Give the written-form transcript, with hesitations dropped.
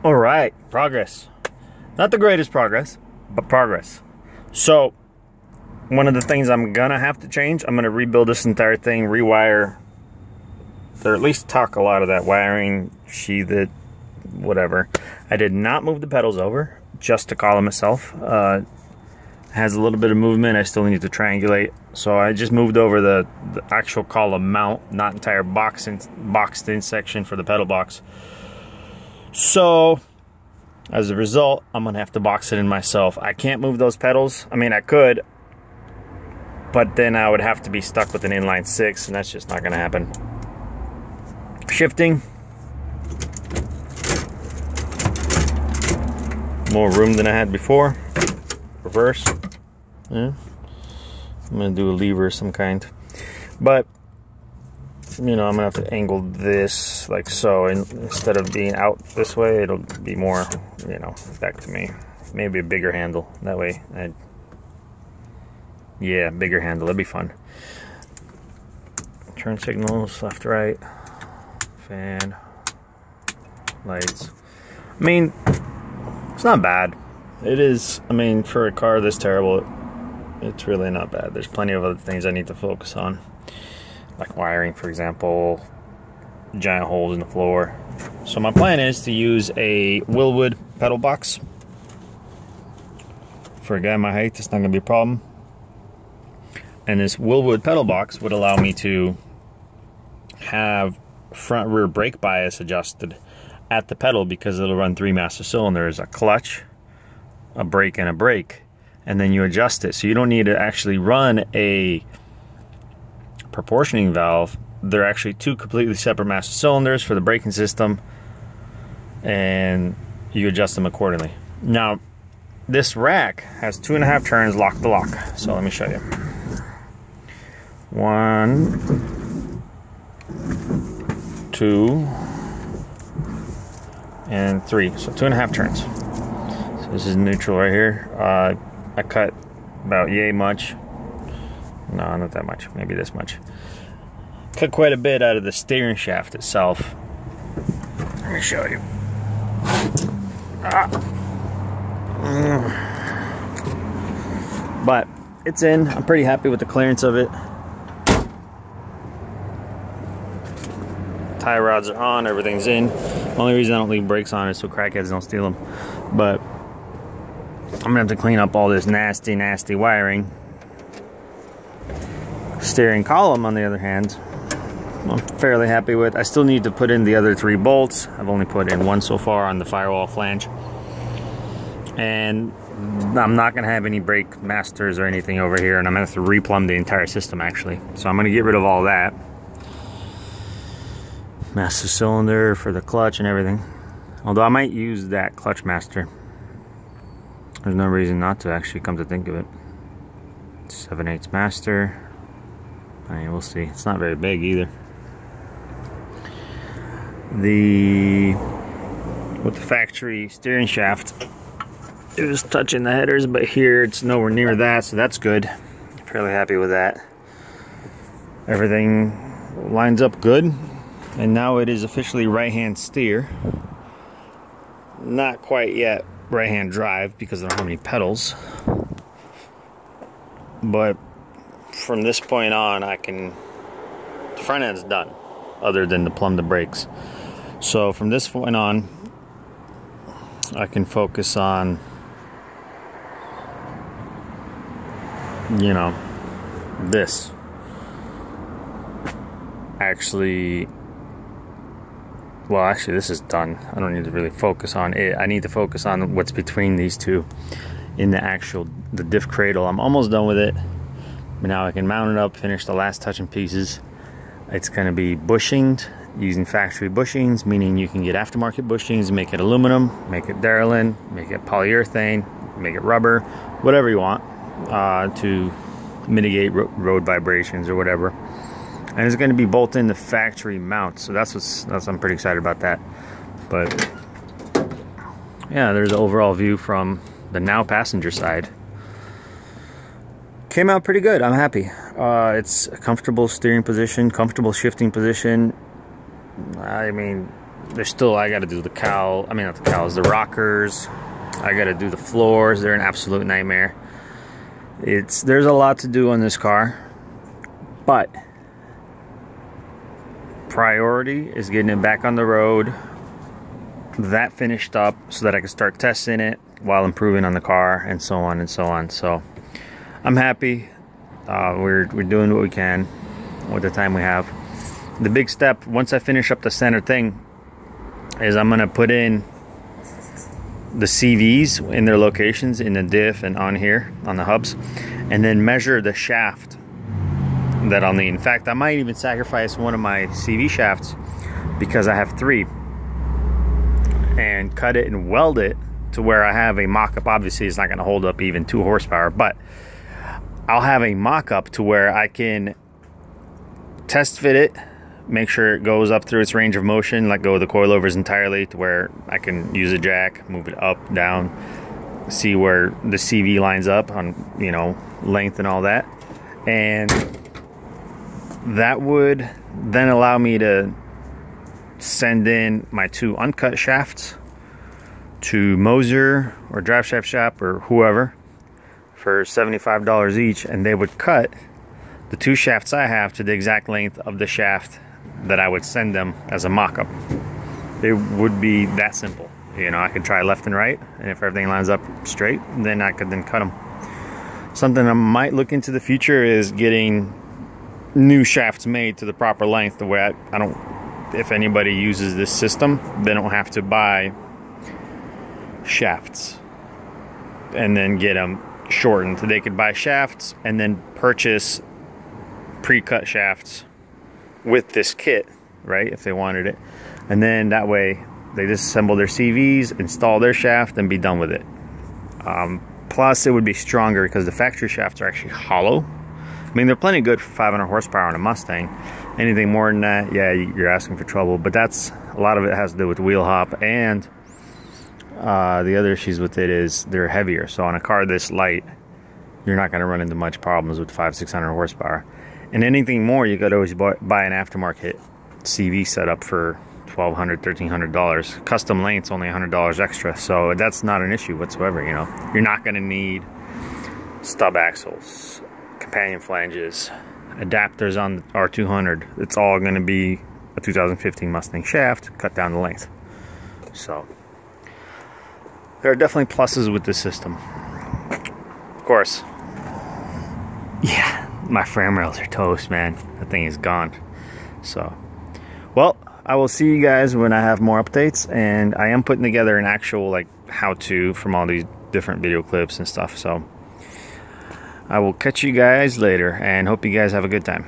All right, progress. Not the greatest progress, but progress. So, one of the things I'm gonna have to change, I'm gonna rebuild this entire thing, rewire, or at least tuck a lot of that wiring, sheath it, whatever. I did not move the pedals over, just the column itself. Has a little bit of movement. I still need to triangulate, so I just moved over the actual column mount, not entire boxed in section for the pedal box. So as a result, I'm gonna have to box it in myself. I can't move those pedals. I mean, I could, but then I would have to be stuck with an inline 6, and that's just not gonna happen. Shifting, more room than I had before. Reverse, yeah. I'm gonna do a lever of some kind, but you know, I'm gonna have to angle this like so, and instead of being out this way, it'll be more, you know, back to me. Maybe a bigger handle, that way yeah, bigger handle, that'd be fun. Turn signals, left, right, fan, lights. I mean, it's not bad. It is, I mean, for a car this terrible, it's really not bad. There's plenty of other things I need to focus on, like wiring, for example, giant holes in the floor. So my plan is to use a Willwood pedal box. For a guy my height, it's not gonna be a problem. And this Willwood pedal box would allow me to have front rear brake bias adjusted at the pedal, because it'll run 3 master cylinders, a clutch, a brake, and a brake, and then you adjust it. So you don't need to actually run a proportioning valve. They're actually 2 completely separate master cylinders for the braking system, and you adjust them accordingly. Now, this rack has 2.5 turns lock to lock. So let me show you. 1, 2, and 3. So 2.5 turns. So this is neutral right here. I cut about yay much. No, not that much. Maybe this much. Cut quite a bit out of the steering shaft itself. Let me show you. But it's in. I'm pretty happy with the clearance of it. Tie rods are on. Everything's in. Only reason I don't leave brakes on is so crackheads don't steal them. But I'm gonna have to clean up all this nasty wiring. Steering column, on the other hand, I'm fairly happy with. I still need to put in the other 3 bolts. I've only put in 1 so far on the firewall flange. And I'm not gonna have any brake masters or anything over here, and I'm gonna have to replumb the entire system actually. So I'm gonna get rid of all that. Master cylinder for the clutch and everything. Although I might use that clutch master. There's no reason not to, actually, come to think of it. 7/8 master. I mean, we'll see. It's not very big either. With the factory steering shaft, it was touching the headers, but here it's nowhere near that, so that's good. Fairly happy with that. Everything lines up good, and now it is officially right-hand steer. Not quite yet right-hand drive because I don't have any pedals, but from this point on, the front end's done, other than to plumb the brakes. So from this point on, I can focus on, you know, this. Actually, this is done. I don't need to really focus on it. I need to focus on what's between these two in the diff cradle. I'm almost done with it. But now I can mount it up, finish the last touching pieces. It's going to be bushinged using factory bushings, meaning you can get aftermarket bushings, make it aluminum, make it Darlin, make it polyurethane, make it rubber, whatever you want, to mitigate road vibrations or whatever. And it's going to be bolted in the factory mount, so I'm pretty excited about that. But yeah, there's an overall view from the now passenger side. Came out pretty good. I'm happy. It's a comfortable steering position, comfortable shifting position. I mean, there's still, I got to do the cowl. I mean, not the cowls, the rockers. I got to do the floors. They're an absolute nightmare. There's a lot to do on this car, but priority is getting it back on the road, that finished up, so that I can start testing it while improving on the car, and so on and so on. So I'm happy. We're doing what we can with the time we have. The big step, once I finish up the center thing, is I'm gonna put in the CVs in their locations in the diff and on here on the hubs, and then measure the shaft that I'll need. In fact, I might even sacrifice one of my CV shafts, because I have 3, and cut it and weld it to where I have a mock-up. Obviously it's not going to hold up even 2 horsepower, but I'll have a mock-up to where I can test fit it, make sure it goes up through its range of motion, let go of the coilovers entirely, to where I can use a jack, move it up, down, see where the CV lines up on, you know, length and all that. And that would then allow me to send in my 2 uncut shafts to Moser or Drive Shaft Shop or whoever for $75 each, and they would cut the 2 shafts I have to the exact length of the shaft that I would send them as a mock-up. It would be that simple. You know, I could try left and right, and if everything lines up straight, then I could then cut them. Something I might look into the future is getting new shafts made to the proper length, the way I don't, if anybody uses this system, they don't have to buy shafts and then get them shortened. They could buy shafts and then purchase pre-cut shafts with this kit, right, if they wanted it, and then that way they disassemble their CVs, install their shaft, and be done with it. Plus it would be stronger because the factory shafts are actually hollow. I mean, they're plenty good for 500 horsepower on a Mustang. Anything more than that, yeah, you're asking for trouble. But that's, a lot of it has to do with wheel hop, and the other issues with it is they're heavier. So on a car this light, you're not going to run into much problems with 500-600 horsepower. And anything more, you got to always buy an aftermarket CV setup for $1,200, $1,300. Custom length's only $100 extra, so that's not an issue whatsoever. You know, you're not going to need stub axles, companion flanges, adapters on the R200. It's all going to be a 2015 Mustang shaft, cut down the length. So there are definitely pluses with this system. Of course, yeah, my frame rails are toast, man. That thing is gone. So, well, I will see you guys when I have more updates, and I am putting together an actual like how-to from all these different video clips and stuff. So I will catch you guys later, and hope you guys have a good time.